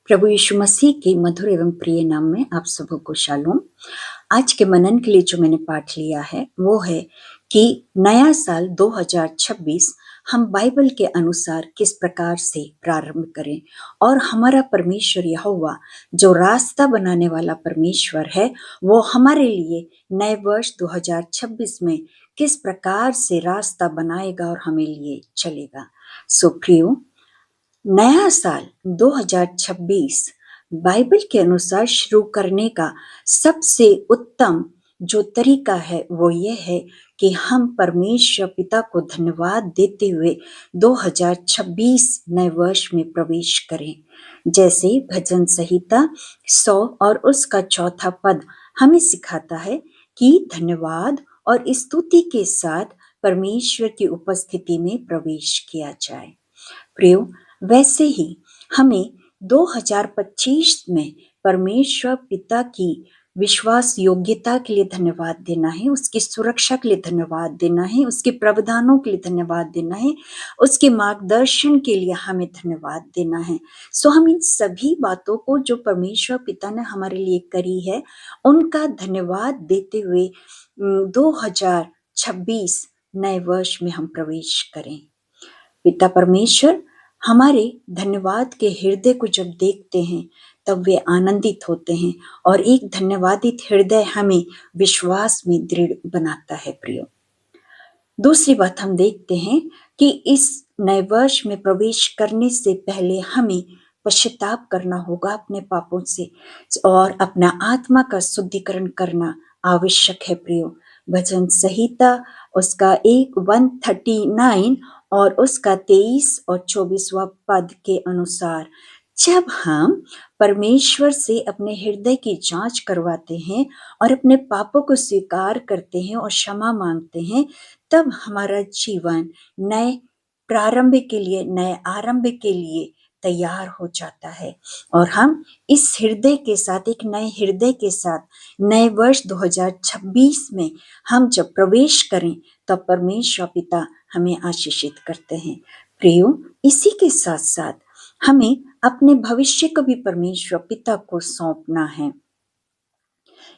प्रभु यीशु मसीह के मधुर एवं प्रिय नाम में आप सबों को शालोम। आज के मनन के लिए जो मैंने पाठ लिया है वो है कि नया साल 2026 हम बाइबल के अनुसार किस प्रकार से प्रारंभ करें और हमारा परमेश्वर यहोवा जो रास्ता बनाने वाला परमेश्वर है वो हमारे लिए नए वर्ष 2026 में किस प्रकार से रास्ता बनाएगा और हमें लिए चलेगा। सो प्रियो, नया साल 2026 बाइबल के अनुसार शुरू करने का सबसे उत्तम जो तरीका है वो ये है कि हम परमेश्वर पिता को धन्यवाद देते हुए 2026 नए वर्ष में प्रवेश करें। जैसे भजन संहिता 100 और उसका चौथा पद हमें सिखाता है कि धन्यवाद और स्तुति के साथ परमेश्वर की उपस्थिति में प्रवेश किया जाए। प्रियो, वैसे ही हमें 2025 में परमेश्वर पिता की विश्वास योग्यता के लिए धन्यवाद देना है, उसकी सुरक्षा के लिए धन्यवाद देना है, उसके प्रावधानों के लिए धन्यवाद देना है, उसके मार्गदर्शन के लिए हमें धन्यवाद देना है। सो हम इन सभी बातों को जो परमेश्वर पिता ने हमारे लिए करी है उनका धन्यवाद देते हुए 2026 नए वर्ष में हम प्रवेश करें। पिता परमेश्वर हमारे धन्यवाद के हृदय को जब देखते हैं तब वे आनंदित होते हैं और एक धन्यवादित हृदय हमें विश्वास में दृढ़ बनाता है। प्रियो, दूसरी बात हम देखते हैं कि इस नए वर्ष में प्रवेश करने से पहले हमें पश्चाताप करना होगा अपने पापों से और अपना आत्मा का शुद्धिकरण करना आवश्यक है। प्रियो, भजन संहिता उसका 139 और उसका 23 और 24वां पद के अनुसार जब हम परमेश्वर से अपने हृदय की जांच करवाते हैं और अपने पापों को स्वीकार करते हैं और क्षमा मांगते हैं, तब हमारा जीवन नए प्रारंभ के लिए, नए आरंभ के लिए तैयार हो जाता है और हम इस हृदय के साथ, एक नए हृदय के साथ नए वर्ष 2026 में हम जब प्रवेश करें तब परमेश्वर पिता हमें आशीषित करते हैं। प्रियो, इसी के साथ साथ हमें अपने भविष्य को भी परमेश्वर पिता को सौंपना है।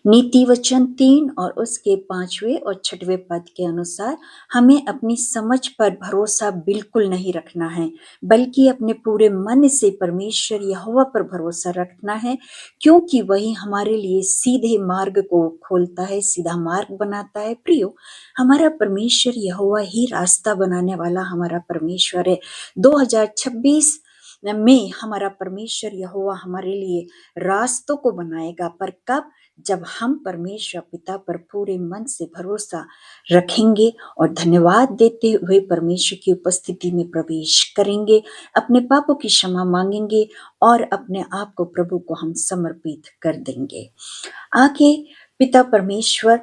नीति वचन 3 और उसके 5वें और 6वें पद के अनुसार हमें अपनी समझ पर भरोसा बिल्कुल नहीं रखना है, बल्कि अपने पूरे मन से परमेश्वर यहोवा पर भरोसा रखना है, क्योंकि वही हमारे लिए सीधे मार्ग को खोलता है, सीधा मार्ग बनाता है। प्रियो, हमारा परमेश्वर यहोवा ही रास्ता बनाने वाला हमारा परमेश्वर है। 2026 में हमारा परमेश्वर यहोवा हमारे लिए रास्तों को बनाएगा, पर कब? जब हम परमेश्वर पिता पर पूरे मन से भरोसा रखेंगे और धन्यवाद देते हुए परमेश्वर की उपस्थिति में प्रवेश करेंगे, अपने पापों की क्षमा मांगेंगे और अपने आप को प्रभु को हम समर्पित कर देंगे। आगे पिता परमेश्वर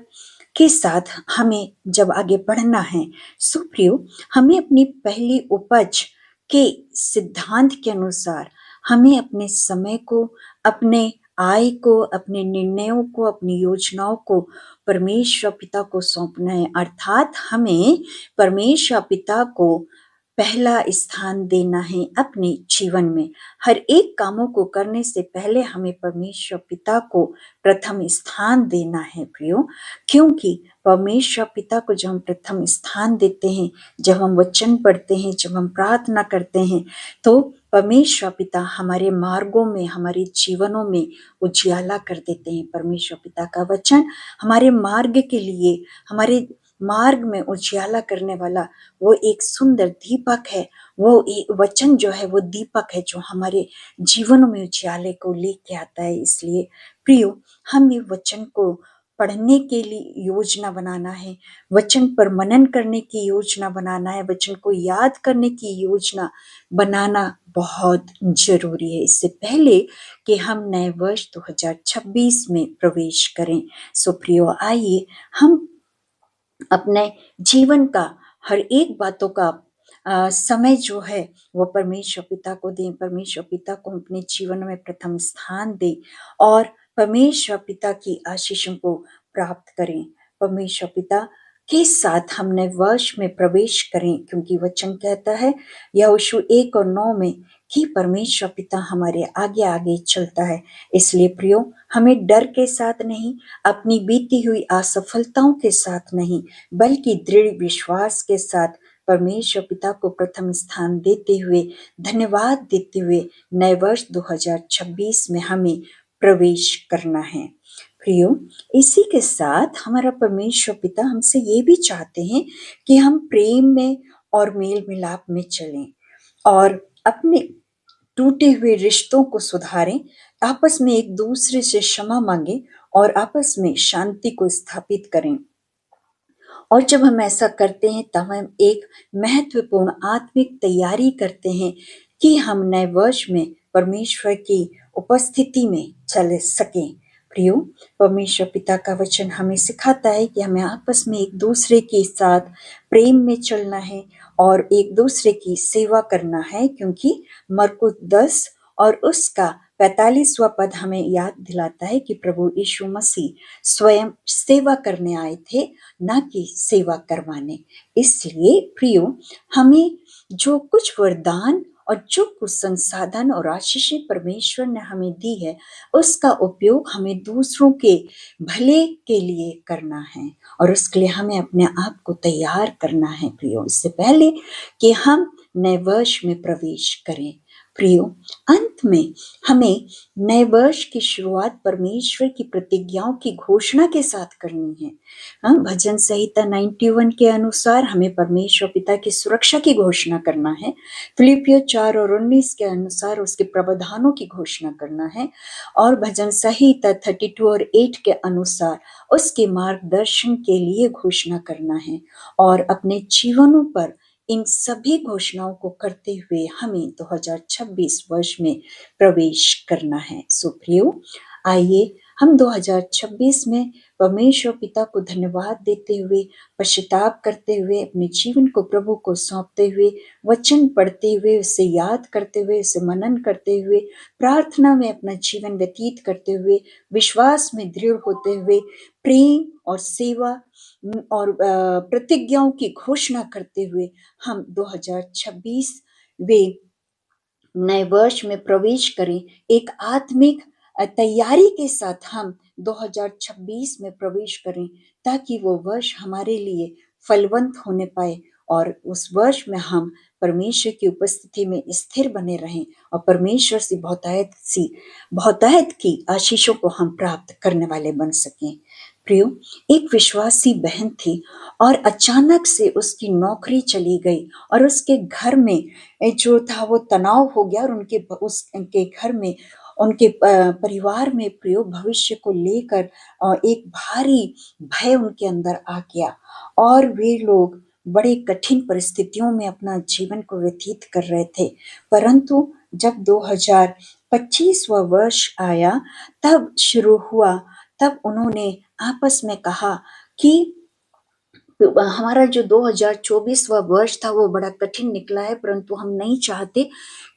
के साथ हमें जब आगे बढ़ना है, सुप्रियो, हमें अपनी पहली उपज के सिद्धांत के अनुसार हमें अपने समय को, अपने आय को, अपने निर्णयों को, अपनी योजनाओं को परमेश्वर पिता को सौंपना है। अर्थात हमें परमेश्वर पिता को पहला स्थान देना है अपने जीवन में। हर एक कामों को करने से पहले हमें परमेश्वर पिता को प्रथम स्थान देना है। प्रियो, क्योंकि परमेश्वर पिता को जब हम प्रथम स्थान देते हैं, जब हम वचन पढ़ते हैं, जब हम प्रार्थना करते हैं, तो परमेश्वर पिता हमारे मार्गों में, हमारे जीवनों में उजियाला कर देते हैं। परमेश्वर पिता का वचन हमारे मार्ग के लिए, हमारे मार्ग में उजियाला करने वाला वो एक सुंदर दीपक है। वो एक वचन जो है वो दीपक है जो हमारे जीवनों में उजियाले को लेके आता है। इसलिए प्रियो, हमें वचन को पढ़ने के लिए योजना बनाना है, वचन पर मनन करने की योजना बनाना है, वचन को याद करने की योजना बनाना बहुत जरूरी है, इससे पहले कि हम नए वर्ष 2026 में प्रवेश करें। सो प्रियो, आइए हम अपने जीवन का हर एक बातों का समय जो है वो परमेश्वर पिता को दें, परमेश्वर पिता को अपने जीवन में प्रथम स्थान दें और परमेश्वर पिता की आशीषों को प्राप्त करें। परमेश्वर पिता के साथ हमने वर्ष में प्रवेश करें, क्योंकि वचन कहता है यहोशू 1 और 9 में कि परमेश्वर पिता हमारे आगे आगे चलता है। इसलिए प्रियो, हमें डर के साथ नहीं, अपनी बीती हुई असफलताओं के साथ नहीं, बल्कि दृढ़ विश्वास के साथ परमेश्वर पिता को प्रथम स्थान देते हुए, धन्यवाद देते हुए नए वर्ष 2026 में हमें प्रवेश करना है। प्रियो, इसी के साथ हमारा परमेश्वर पिता हमसे ये भी चाहते हैं कि हम प्रेम में और मेल मिलाप में चलें और अपने टूटे हुए रिश्तों को सुधारें, आपस में एक दूसरे से क्षमा मांगे और आपस में शांति को स्थापित करें। और जब हम ऐसा करते हैं तब हम एक महत्वपूर्ण आत्मिक तैयारी करते हैं कि हम नए वर्ष में परमेश्वर की उपस्थिति में चल सकें। प्रियो, परमेश्वर पिता का वचन हमें सिखाता है कि हमें आपस में एक दूसरे के साथ प्रेम में चलना है और एक दूसरे की सेवा करना है, क्योंकि मरकुस 10 और उसका 45वां पद हमें याद दिलाता है कि प्रभु यीशु मसीह स्वयं सेवा करने आए थे, ना कि सेवा करवाने। इसलिए प्रियो, हमें जो कुछ वरदान और जो कुछ संसाधन और आशीषें परमेश्वर ने हमें दी है, उसका उपयोग हमें दूसरों के भले के लिए करना है और उसके लिए हमें अपने आप को तैयार करना है प्रियो, इससे पहले कि हम नए वर्ष में प्रवेश करें। प्रियो, अंत में हमें नए वर्ष की शुरुआत परमेश्वर की प्रतिज्ञाओं की घोषणा के साथ करनी है। भजन संहिता 91 के अनुसार हमें परमेश्वर पिता की सुरक्षा की घोषणा करना है। फिलिपियो 4 और 19 के अनुसार उसके प्रावधानों की घोषणा करना है और भजन संहिता 32 और 8 के अनुसार उसके मार्गदर्शन के लिए घोषणा करना है और अपने जीवनों पर इन सभी घोषणाओं को करते हुए हमें 2026 वर्ष में प्रवेश करना है। सो प्रियो, आइए हम 2026 में परमेश्वर पिता को धन्यवाद देते हुए, पश्चाताप करते हुए, अपने जीवन को प्रभु को सौंपते हुए, वचन पढ़ते हुए, उसे याद करते हुए, उसे मनन करते हुए, प्रार्थना में अपना जीवन व्यतीत करते हुए, विश्वास में दृढ़ होते हुए, प्रेम और सेवा और प्रतिज्ञाओं की घोषणा करते हुए हम 2026 वे नए वर्ष में प्रवेश करें। एक आत्मिक तैयारी के साथ हम 2026 में प्रवेश करें ताकि वो वर्ष हमारे लिए फलवंत होने पाए और उस वर्ष में हम परमेश्वर की उपस्थिति में स्थिर बने रहें और परमेश्वर से बहुतायत की आशीषों को हम प्राप्त करने वाले बन सकें। प्रियो, एक विश्वासी बहन थी और अचानक से उसकी नौकरी चली गई और उसके घर में जो था वो तनाव हो गया और उनके घर में, उनके परिवार में प्रियो भविष्य को लेकर एक भारी भय उनके अंदर आ गया और वे लोग बड़े कठिन परिस्थितियों में अपना जीवन को व्यतीत कर रहे थे। परंतु जब 2025वां वर्ष आया, तब शुरू हुआ, तब उन्होंने आपस में कहा कि हमारा जो 2024वां वर्ष था वो बड़ा कठिन निकला है, परंतु हम नहीं चाहते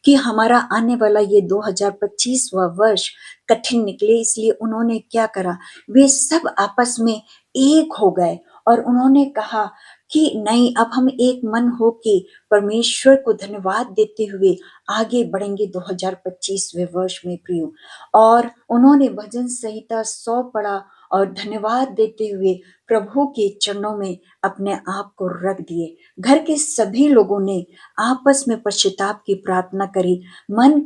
कि हमारा आने वाला ये 2025वां वर्ष कठिन निकले। इसलिए उन्होंने क्या करा, वे सब आपस में एक हो गए और उन्होंने कहा कि नहीं, अब हम एक मन हो के परमेश्वर को धन्यवाद देते हुए आगे बढ़ेंगे 2025वें वर्ष में प्रियो। और उन्होंने भजन संहिता 100 पढ़ा और धन्यवाद देते हुए प्रभु के चरणों में अपने आप को रख दिए। घर के सभी लोगों ने आपस में पश्चाताप की प्रार्थना करी। मन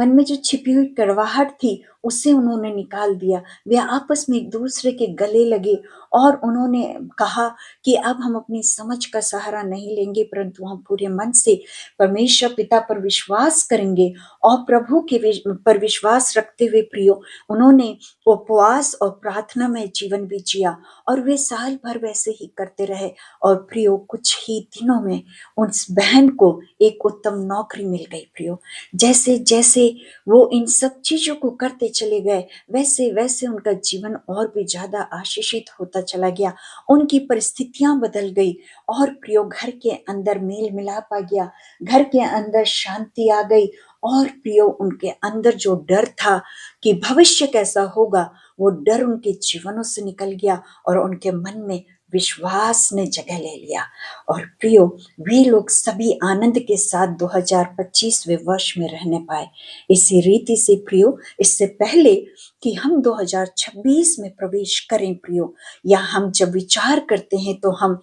में जो छिपी हुई कड़वाहट थी उसे उन्होंने निकाल दिया। वे आपस में एक दूसरे के गले लगे और उन्होंने कहा कि अब हम अपनी समझ का सहारा नहीं लेंगे, परंतु हम पूरे मन से परमेश्वर पिता पर विश्वास करेंगे और प्रभु के पर विश्वास रखते हुए प्रियो उन्होंने उपवास और प्रार्थना में जीवन भी जिया और वे साल भर वैसे ही करते रहे। और प्रियो, कुछ ही दिनों में उस बहन को एक उत्तम नौकरी मिल गई प्रियो। जैसे जैसे वो इन सब चीजों को करते चले गए, वैसे वैसे उनका जीवन और भी ज्यादा आशीषित होता चला गया। उनकी परिस्थितियां बदल गई और प्रियो घर के अंदर मेल मिलाप आ गया, घर के अंदर शांति आ गई और प्रियो उनके अंदर जो डर था कि भविष्य कैसा होगा, वो डर उनके जीवनों से निकल गया और उनके मन में विश्वास ने जगह ले लिया। और प्रियो, वे लोग सभी आनंद के साथ 2025वें वर्ष में रहने पाए। इसी रीति से प्रियो, इससे पहले कि हम 2026 में प्रवेश करें प्रियो, या हम जब विचार करते हैं तो हम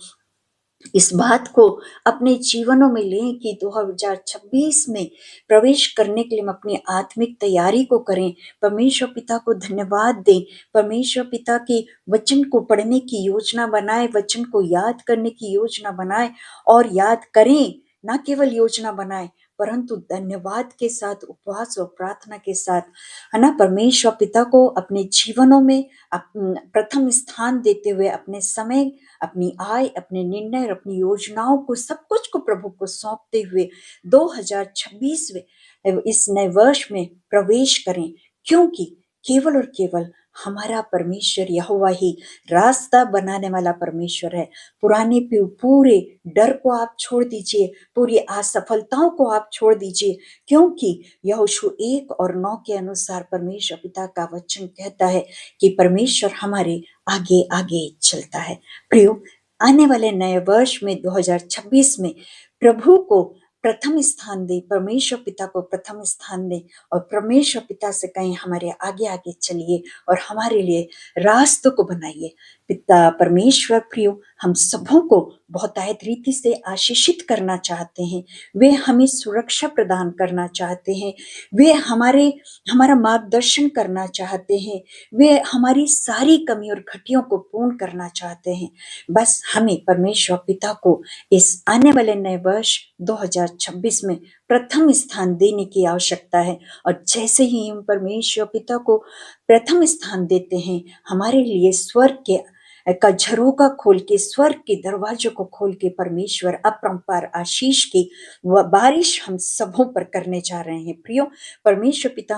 इस बात को अपने जीवनों में लें कि 2026 में प्रवेश करने के लिए हम अपनी आत्मिक तैयारी को करें, परमेश्वर पिता को धन्यवाद दें, परमेश्वर पिता के वचन को पढ़ने की योजना बनाएं, वचन को याद करने की योजना बनाएं और याद करें, ना केवल योजना बनाएं परंतु धन्यवाद के साथ, उपवास और प्रार्थना के साथ, है ना, परमेश्वर पिता को अपने जीवनों में प्रथम स्थान देते हुए अपने समय, अपनी आय, अपने निर्णय, अपनी योजनाओं को, सब कुछ को प्रभु को सौंपते हुए 2026 इस नए वर्ष में प्रवेश करें, क्योंकि केवल और केवल हमारा परमेश्वर यहोवा ही रास्ता बनाने वाला परमेश्वर है। पुराने पूरे डर को आप छोड़ दीजिए, पूरी असफलताओं को आप छोड़ दीजिए, क्योंकि यहोशू 1:9 के अनुसार परमेश्वर पिता का वचन कहता है कि परमेश्वर हमारे आगे आगे चलता है। प्रियो, आने वाले नए वर्ष में 2026 में प्रभु को प्रथम स्थान दे, परमेश्वर पिता को प्रथम स्थान दे और परमेश्वर पिता से कहें हमारे आगे आगे चलिए और हमारे लिए रास्तों को बनाइए। पिता परमेश्वर प्रियो हम सबों को बहुतायत रीति से आशीषित करना चाहते हैं। वे हमें सुरक्षा प्रदान करना चाहते हैं, वे हमारा मार्गदर्शन करना चाहते हैं, वे हमारी सारी कमी और घटियों को पूर्ण करना चाहते हैं। बस हमें परमेश्वर पिता को इस आने वाले नए वर्ष 2026 में प्रथम स्थान देने की आवश्यकता है। और जैसे ही हम परमेश्वर पिता को प्रथम स्थान देते हैं, हमारे लिए स्वर्ग का झरोका खोल के, स्वर्ग के दरवाजों को खोल के परमेश्वर अपरंपार आशीष की बारिश हम सबों पर करने जा रहे हैं। प्रियो, परमेश्वर पिता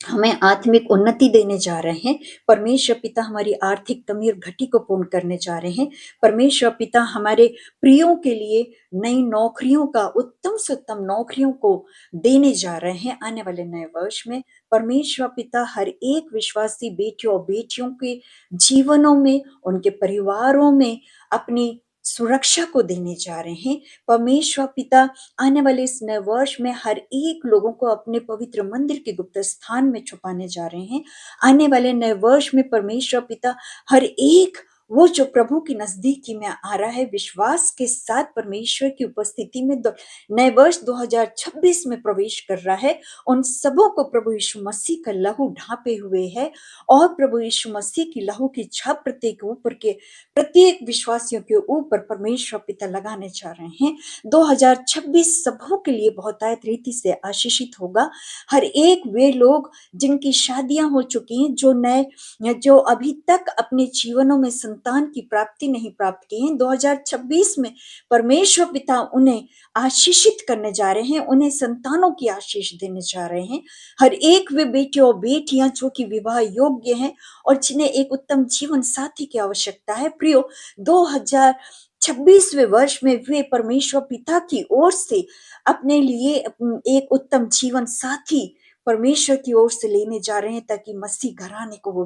हमें आत्मिक उन्नति देने जा रहे हैं। परमेश्वर पिता हमारी आर्थिक कमी और घटी को पूर्ण करने जा रहे हैं। परमेश्वर पिता हमारे प्रियों के लिए नई नौकरियों का, उत्तम से उत्तम नौकरियों को देने जा रहे हैं आने वाले नए वर्ष में। परमेश्वर पिता हर एक विश्वासी बेटियों और बेटियों के जीवनों में, उनके परिवारों में अपनी सुरक्षा को देने जा रहे हैं। परमेश्वर पिता आने वाले इस नए वर्ष में हर एक लोगों को अपने पवित्र मंदिर के गुप्त स्थान में छुपाने जा रहे हैं। आने वाले नए वर्ष में परमेश्वर पिता हर एक वो जो प्रभु की नजदीकी में आ रहा है, विश्वास के साथ परमेश्वर की उपस्थिति में नए वर्ष 2026 में प्रवेश कर रहा है, उन सबों को प्रभु यीशु मसीह का लहू ढांपे हुए है और प्रभु यीशु मसीह की लहू की छाप प्रत्येक विश्वासियों के ऊपर परमेश्वर पिता लगाने जा रहे हैं। 2026 सबों के लिए बहुतायत रीति से आशीषित होगा। हर एक वे लोग जिनकी शादियां हो चुकी हैं, जो अभी तक अपने जीवनों में संतान की प्राप्ति नहीं प्राप्त की हैं, 2026 में परमेश्वर पिता उन्हें आशीषित करने जा रहे हैं, उन्हें संतानों की आशीष देने जा रहे हैं। हर एक वे बेटे और बेटियां जो कि विवाह योग्य हैं और जिन्हें एक उत्तम जीवन साथी की आवश्यकता है, प्रियो 2026वें वर्ष में वे परमेश्वर पिता की ओर से अपने लिए एक उत्तम जीवन साथी परमेश्वर की ओर से लेने जा रहे हैं, ताकि मसीह घराने को वो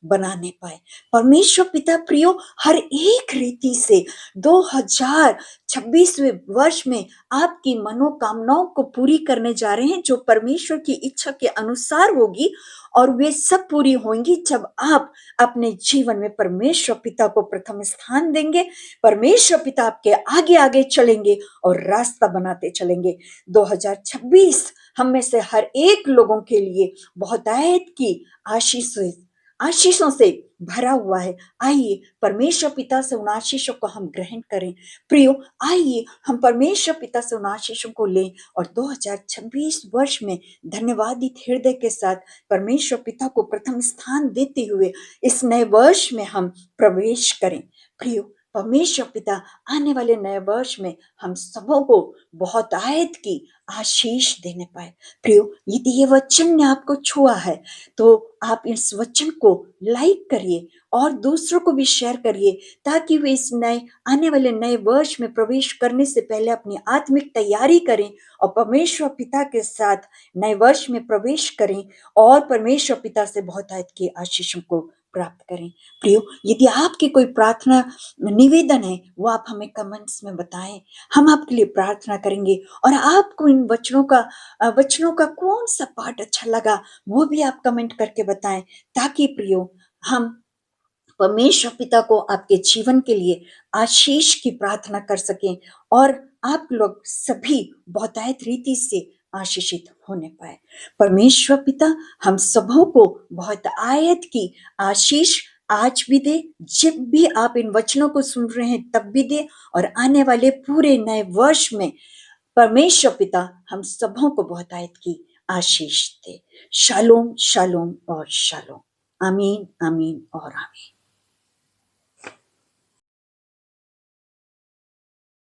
बनाने पाए। परमेश्वर पिता प्रियो हर एक रीति से 2026वें वर्ष में आपकी मनोकामनाओं को पूरी करने जा रहे हैं, जो परमेश्वर की इच्छा के अनुसार होगी, और वे सब पूरी होंगी जब आप अपने जीवन में परमेश्वर पिता को प्रथम स्थान देंगे। परमेश्वर पिता आपके आगे आगे चलेंगे और रास्ता बनाते चलेंगे। 2026 हम में से हर एक लोगों के लिए बहुतायत की आशीषों से भरा हुआ है। आइए परमेश्वर पिता से उन आशीषों को हम ग्रहण करें। प्रियो, आइए हम परमेश्वर पिता से उन आशीषों को लें और 2026 वर्ष में धन्यवादित हृदय के साथ परमेश्वर पिता को प्रथम स्थान देते हुए इस नए वर्ष में हम प्रवेश करें। प्रियो, परमेश्वर पिता आने वाले नए वर्ष में हम सबों को बहुतायत की आशीष देने पाए। प्रियो, यदि ये वचन ने आपको छुआ है तो आप इस वचन को लाइक करिए और दूसरों को भी शेयर करिए, ताकि वे इस आने वाले नए वर्ष में प्रवेश करने से पहले अपनी आत्मिक तैयारी करें और परमेश्वर पिता के साथ नए वर्ष में प्रवेश करें और परमेश्वर पिता से बहुतायत की आशीषों को प्राप्त करें। प्रियो, यदि आपकी कोई प्रार्थना निवेदन है, वो आप हमें कमेंट्स में बताएं। हम आपके लिए प्रार्थना करेंगे और आपको इन वचनों का कौन सा पाठ अच्छा लगा, वो भी आप कमेंट करके बताएं, ताकि प्रियो हम परमेश्वर पिता को आपके जीवन के लिए आशीष की प्रार्थना कर सकें और आप लोग सभी बहुतायत रीति से आशीषित होने पाए। परमेश्वर पिता हम सबों को बहुत आयत की आशीष आज भी दे, जब भी आप इन वचनों को सुन रहे हैं तब भी दे, और आने वाले पूरे नए वर्ष में परमेश्वर पिता हम सबों को बहुतायत की आशीष दे। शालोम शालोम और शालोम। आमीन आमीन और आमीन।